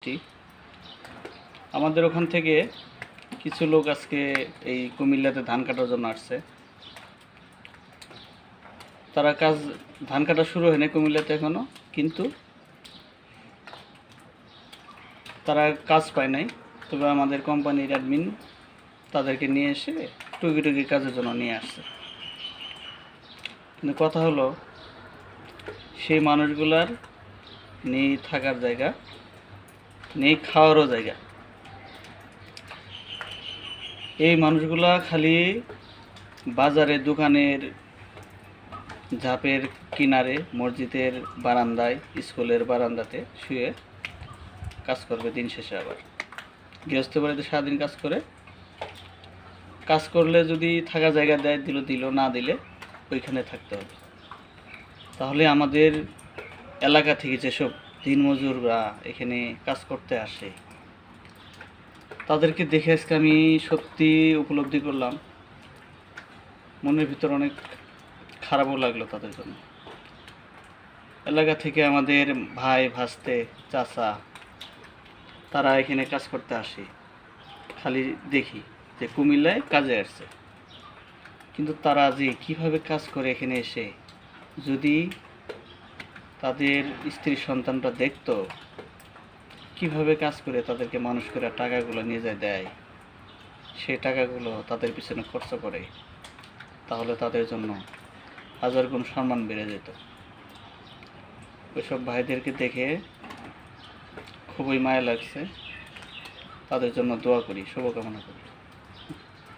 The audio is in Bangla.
বৃষ্টি। আমাদের ওখান থেকে কিছু লোক আজকে এই কুমিল্লাতে ধান কাটার জন্য আসছে। তারা ধান কাটা শুরু হয়নি কুমিল্লাতে এখনো, কিন্তু তারা কাজ পায় নাই। তবে আমাদের কোম্পানির অ্যাডমিন তাদেরকে নিয়ে এসে টুকি কাজের জন্য নিয়ে আসছে। কিন্তু কথা হলো, সেই মানুষগুলার নেই থাকার জায়গা, নেই খাওয়ারও জায়গা। এই মানুষগুলা খালি বাজারে, দোকানের ঝাপের কিনারে, মসজিদের বারান্দায়, স্কুলের বারান্দাতে শুয়ে কাজ করবে। দিন শেষে আবার গৃহস্থ বাড়িতে সারাদিন কাজ করলে যদি থাকা জায়গা দেয় দিল, না দিলে ওইখানে থাকতে হবে। তাহলে আমাদের এলাকা থেকে যেসব দিনমজুররা এখানে কাজ করতে আসে, তাদেরকে দেখে আজকে আমি সত্যি উপলব্ধি করলাম, মনের ভিতর অনেক খারাপও লাগলো তাদের জন্য। এলাকা থেকে আমাদের ভাই, ভাস্তে, চাচা, তারা এখানে কাজ করতে আসে। খালি দেখি যে কুমিল্লায় কাজে আসছে, কিন্তু তারা যে কীভাবে কাজ করে এখানে এসে, যদি তাদের স্ত্রী সন্তানরা দেখতো কিভাবে কাজ করে তাদেরকে মানুষ করে টাকাগুলো নিয়ে যায় দেয়, সেই টাকাগুলো তাদের পিছনে খরচ করে, তাহলে তাদের জন্য হাজার গুণ সম্মান বেড়ে যেত। ওইসব ভাইদেরকে দেখে খুবই মায়া লাগছে। তাদের জন্য দোয়া করি, শুভকামনা করি।